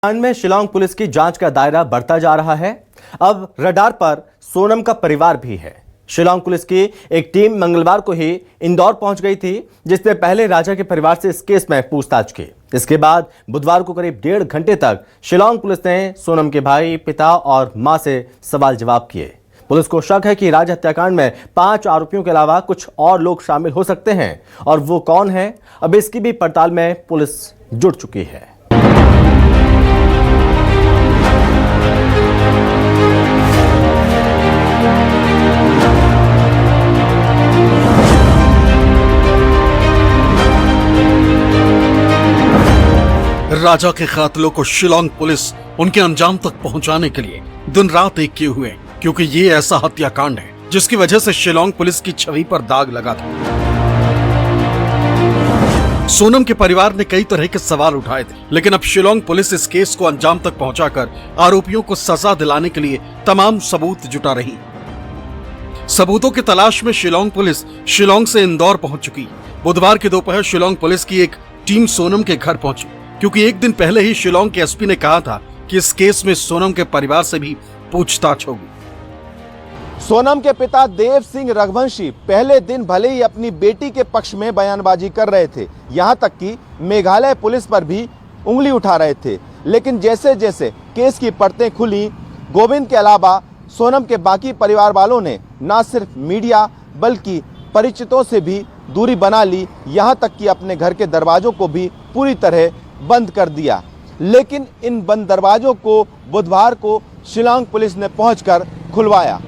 कांड में शिलांग पुलिस की जांच का दायरा बढ़ता जा रहा है। अब रडार पर सोनम का परिवार भी है। शिलांग पुलिस की एक टीम मंगलवार को ही इंदौर पहुंच गई थी, जिसने पहले राजा के परिवार से इस केस में पूछताछ की। इसके बाद बुधवार को करीब 1.5 घंटे तक शिलांग पुलिस ने सोनम के भाई, पिता और मां से सवाल जवाब किए। पुलिस को शक है कि राज हत्याकांड में 5 आरोपियों के अलावा कुछ और लोग शामिल हो सकते हैं, और वो कौन है, अब इसकी भी पड़ताल में पुलिस जुट चुकी है। राजा के कातिलों को शिलांग पुलिस उनके अंजाम तक पहुंचाने के लिए दिन रात एक किए हुए, क्योंकि ये ऐसा हत्याकांड है जिसकी वजह से शिलांग पुलिस की छवि पर दाग लगा था। सोनम के परिवार ने कई तरह के सवाल उठाए थे, लेकिन अब शिलांग पुलिस इस केस को अंजाम तक पहुंचाकर आरोपियों को सजा दिलाने के लिए तमाम सबूत जुटा रही। सबूतों की तलाश में शिलांग पुलिस शिलांग से इंदौर पहुंच चुकी। बुधवार की दोपहर शिलांग पुलिस की एक टीम सोनम के घर पहुंची, क्योंकि एक दिन पहले ही शिलांग के एसपी ने कहा था कि इस केस में सोनम के परिवार से भी पूछताछ होगी। सोनम के पिता देव सिंह रघुवंशी पहले दिन भले ही अपनी बेटी के पक्ष में बयानबाजी कर रहे थे, यहां तक कि मेघालय पुलिस पर भी उंगली उठा रहे थे, लेकिन जैसे जैसे केस की परतें खुली, गोविंद के अलावा सोनम के बाकी परिवार वालों ने न सिर्फ मीडिया बल्कि परिचितों से भी दूरी बना ली, यहां तक कि अपने घर के दरवाजों को भी पूरी तरह बंद कर दिया। लेकिन इन बंद दरवाजों को बुधवार को शिलांग पुलिस ने पहुंचकर खुलवाया।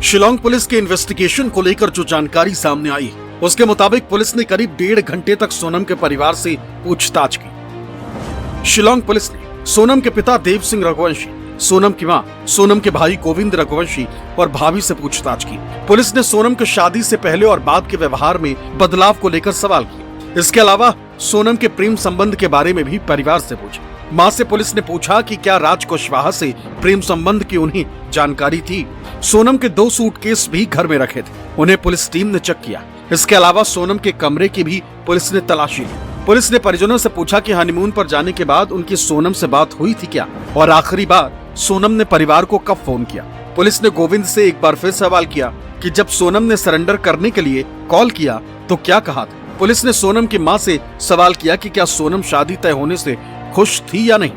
शिलांग पुलिस के इन्वेस्टिगेशन को लेकर जो जानकारी सामने आई, उसके मुताबिक पुलिस ने करीब 1.5 घंटे तक सोनम के परिवार से पूछताछ की। शिलांग पुलिस ने सोनम के पिता देव सिंह रघुवंशी, सोनम की मां, सोनम के भाई गोविंद रघुवंशी और भाभी से पूछताछ की। पुलिस ने सोनम के शादी से पहले और बाद के व्यवहार में बदलाव को लेकर सवाल किए। इसके अलावा सोनम के प्रेम संबंध के बारे में भी परिवार से पूछा। मां से पुलिस ने पूछा कि क्या राज कुशवाहा से प्रेम संबंध की उन्हें जानकारी थी। सोनम के 2 सूटकेस भी घर में रखे थे, उन्हें पुलिस टीम ने चेक किया। इसके अलावा सोनम के कमरे की भी पुलिस ने तलाशी ली। पुलिस ने परिजनों से पूछा कि हनीमून पर जाने के बाद उनकी सोनम से बात हुई थी क्या, और आखिरी बार सोनम ने परिवार को कब फोन किया। पुलिस ने गोविंद से एक बार फिर सवाल किया कि जब सोनम ने सरेंडर करने के लिए कॉल किया तो क्या कहा था। पुलिस ने सोनम की मां से सवाल किया कि क्या सोनम शादी तय होने से खुश थी या नहीं,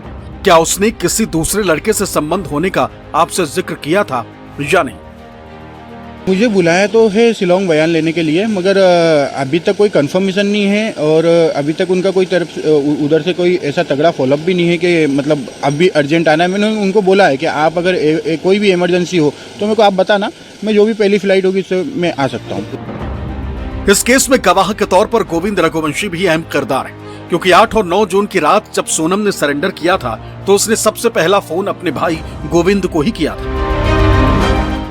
क्या उसने किसी दूसरे लड़के से संबंध होने का आपसे जिक्र किया था या नहीं। मुझे बुलाया तो है शिलांग बयान लेने के लिए, मगर अभी तक कोई कंफर्मेशन नहीं है, और अभी तक उनका कोई तरफ उधर से कोई ऐसा तगड़ा फॉलोअप भी नहीं है कि मतलब अभी अर्जेंट आना है। मैंने उनको बोला है कि आप अगर कोई भी इमरजेंसी हो तो मेरे को आप बताना, मैं जो भी पहली फ्लाइट होगी उससे मैं आ सकता हूँ। इस केस में गवाह के तौर पर गोविंद रघुवंशी भी अहम किरदार है, क्योंकि 8 और 9 जून की रात जब सोनम ने सरेंडर किया था तो उसने सबसे पहला फोन अपने भाई गोविंद को ही किया था।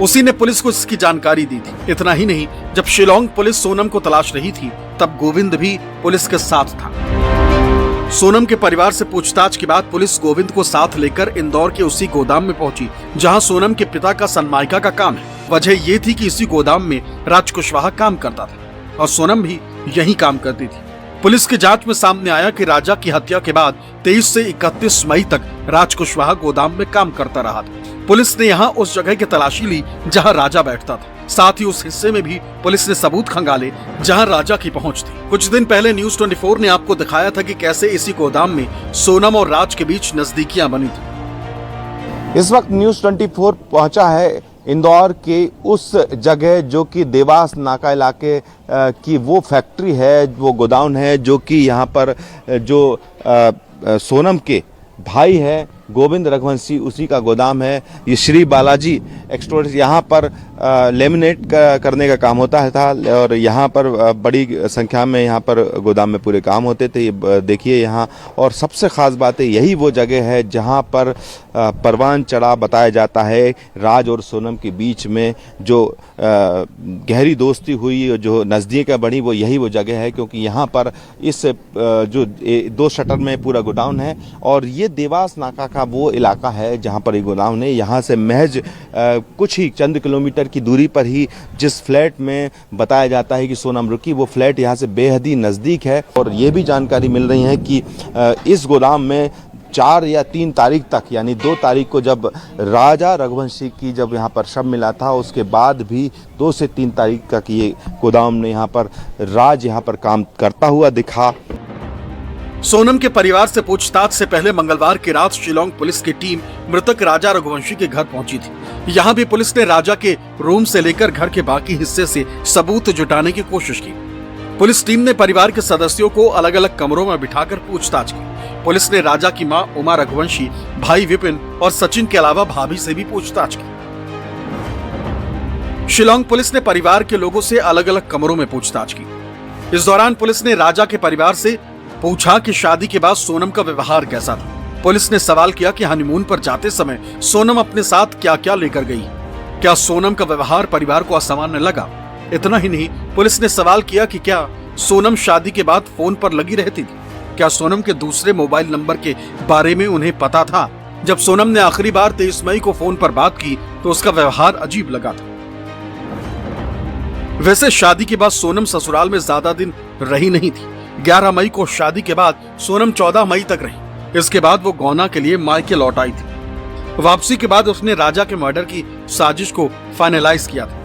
उसी ने पुलिस को इसकी जानकारी दी थी। इतना ही नहीं, जब शिलांग पुलिस सोनम को तलाश रही थी तब गोविंद भी पुलिस के साथ था। सोनम के परिवार से पूछताछ के बाद पुलिस गोविंद को साथ लेकर इंदौर के उसी गोदाम में पहुंची जहां सोनम के पिता का सनमाइका का काम है। वजह ये थी कि इसी गोदाम में राज कुशवाहा काम करता था और सोनम भी यही काम करती थी। पुलिस की जांच में सामने आया कि राजा की हत्या के बाद 23 से 31 मई तक राज कुशवाहा गोदाम में काम करता रहा था। पुलिस ने यहाँ उस जगह की तलाशी ली जहां राजा बैठता था। साथ ही उस हिस्से में भी पुलिस ने सबूत खंगाले जहां राजा की पहुंच थी। कुछ दिन पहले न्यूज़ 24 ने आपको दिखाया था कि कैसे इसी गोदाम में सोनम और राज के बीच नजदीकियां बनी थी। इस वक्त न्यूज़ 24 पहुंचा है इंदौर के उस जगह जो कि देवास नाका इलाके की वो फैक्ट्री है, वो गोदाम है, जो कि यहाँ पर जो सोनम के भाई है गोविंद रघुवंशी, उसी का गोदाम है। ये श्री बालाजी एक्सट्रोवर्स, यहाँ पर लेमिनेट करने का काम होता है था, और यहाँ पर बड़ी संख्या में यहाँ पर गोदाम में पूरे काम होते थे। ये देखिए यहाँ, और सबसे ख़ास बात है यही वो जगह है जहाँ पर परवान चढ़ा बताया जाता है राज और सोनम के बीच में जो गहरी दोस्ती हुई, जो नज़दीक बढ़ी, वो यही वो जगह है, क्योंकि यहाँ पर इस जो 2 शटर में पूरा गोडाउन है, और ये देवास नाका का वो इलाका है जहाँ पर ये गोदाम है। यहाँ से महज कुछ ही चंद किलोमीटर की दूरी पर ही जिस फ्लैट में बताया जाता है कि सोनम रुकी, वो फ्लैट यहाँ से बेहद ही नज़दीक है। और ये भी जानकारी मिल रही है कि इस गोदाम में 4 या 3 तारीख तक, यानी 2 तारीख को जब राजा रघुवंशी की जब यहाँ पर शव मिला था, उसके बाद भी 2 से 3 तारीख तक ये गोदाम ने यहाँ पर काम करता हुआ दिखा। सोनम के परिवार से पूछताछ से पहले मंगलवार की रात शिलांग पुलिस की टीम मृतक राजा रघुवंशी के घर पहुंची थी। यहां भी पुलिस ने राजा के रूम से लेकर घर के बाकी हिस्से से सबूत जुटाने की कोशिश की। पुलिस टीम ने परिवार के सदस्यों को अलग अलग कमरों में बिठाकर पूछताछ की। पुलिस ने राजा की मां उमा रघुवंशी, भाई विपिन और सचिन के अलावा भाभी से भी पूछताछ की। शिलांग पुलिस ने परिवार के लोगों से अलग अलग कमरों में पूछताछ की। इस दौरान पुलिस ने राजा के परिवार से पूछा कि शादी के बाद सोनम का व्यवहार कैसा था। पुलिस ने सवाल किया कि हनीमून पर जाते समय सोनम अपने साथ क्या क्या लेकर गई। क्या सोनम का व्यवहार परिवार को असामान्य लगा? इतना ही नहीं, पुलिस ने सवाल किया कि क्या सोनम शादी के बाद फोन पर लगी रहती थी? क्या सोनम के दूसरे मोबाइल नंबर के बारे में उन्हें पता था? जब सोनम ने आखिरी बार 23 मई को फोन पर बात की तो उसका व्यवहार अजीब लगा था। वैसे शादी के बाद सोनम ससुराल में ज्यादा दिन रही नहीं थी। 11 मई को शादी के बाद सोनम 14 मई तक रही। इसके बाद वो गौना के लिए मायके लौट आई थी। वापसी के बाद उसने राजा के मर्डर की साजिश को फाइनलाइज किया था।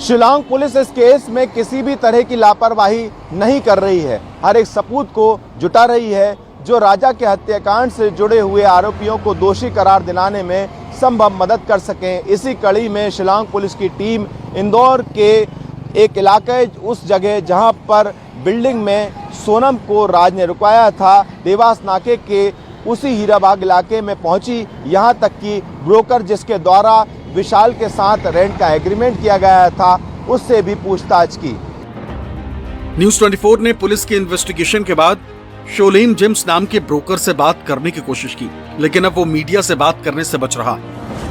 शिलांग पुलिस इस केस में किसी भी तरह की लापरवाही नहीं कर रही है। हर एक सबूत को जुटा रही है जो राजा के हत्याकांड से जुड़े हुए आरोपियों को दोषी करार दिलाने में संभव मदद कर सकें। इसी कड़ी में शिलांग पुलिस की टीम इंदौर के एक इलाके, उस जगह जहां पर बिल्डिंग में सोनम को राज ने रुकाया था, देवास नाके के उसी हीराबाग इलाके में पहुंची। यहां तक कि ब्रोकर जिसके द्वारा विशाल के साथ रेंट का एग्रीमेंट किया गया था, उससे भी पूछताछ की। न्यूज़ 24 ने पुलिस के इन्वेस्टिगेशन के बाद शोलेन जेम्स नाम के ब्रोकर से बात करने की कोशिश की, लेकिन अब वो मीडिया से बात करने से बच रहा।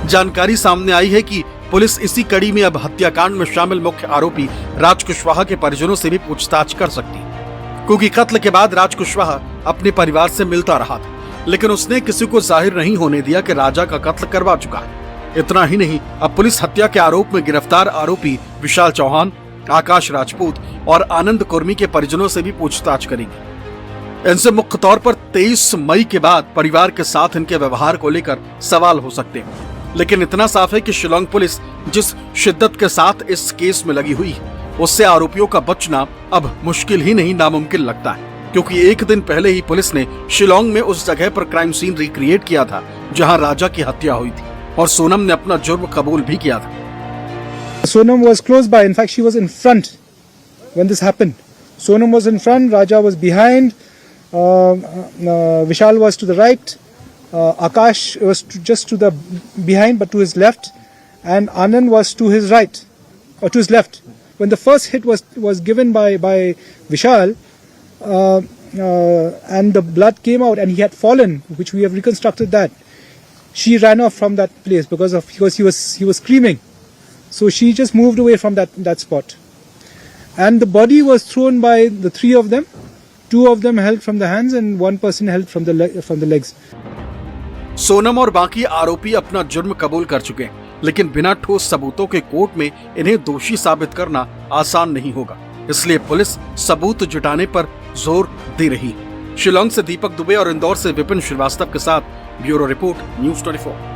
जानकारी सामने आई है कि पुलिस इसी कड़ी में अब हत्याकांड में शामिल मुख्य आरोपी राज कुशवाहा के परिजनों से भी पूछताछ कर सकती है, क्योंकि कत्ल के बाद राज कुशवाहा अपने परिवार से मिलता रहा था, लेकिन उसने किसी को जाहिर नहीं होने दिया कि राजा का कत्ल करवा चुका है। इतना ही नहीं, अब पुलिस हत्या के आरोप में गिरफ्तार आरोपी विशाल चौहान, आकाश राजपूत और आनंद कुर्मी के परिजनों से भी पूछताछ करेगी। इनसे मुख्य तौर पर 23 मई के बाद परिवार के साथ इनके व्यवहार को लेकर सवाल हो सकते हैं। लेकिन इतना साफ है कि शिलांग पुलिस जिस शिद्दत के साथ इस केस में लगी हुई है, उससे आरोपियों का बचना अब मुश्किल ही नहीं नामुमकिन लगता है, क्योंकि एक दिन पहले ही पुलिस ने शिलांग में उस जगह पर क्राइम सीन रिक्रिएट किया था जहां राजा की हत्या हुई थी, और सोनम ने अपना जुर्म कबूल भी किया था। Sonam was close by. In fact, she was in front when this happened. Sonam was in front, Raja was behind, Vishal was to the right, Akash was just to the behind but to his left, and Anand was to his right or to his left. When the first hit was given by Vishal, and the blood came out and he had fallen, which we have reconstructed that. She ran off from that place because he was screaming. So she just moved away from that spot. And the body was thrown by the three of them. 2 of them held from the hands and 1 person held from the legs. Sonam और बाकी आरोपी अपना जुर्म कबूल कर चुके हैं, लेकिन बिना ठोस सबूतों के कोर्ट में इन्हें दोषी साबित करना आसान नहीं होगा। इसलिए पुलिस सबूत जुटाने पर जोर दे रही है। शिलांग से दीपक दुबे और इंदौर से विपिन श्रीवास्तव के साथ ब्यूरो रिपोर्ट, न्यूज़ 24।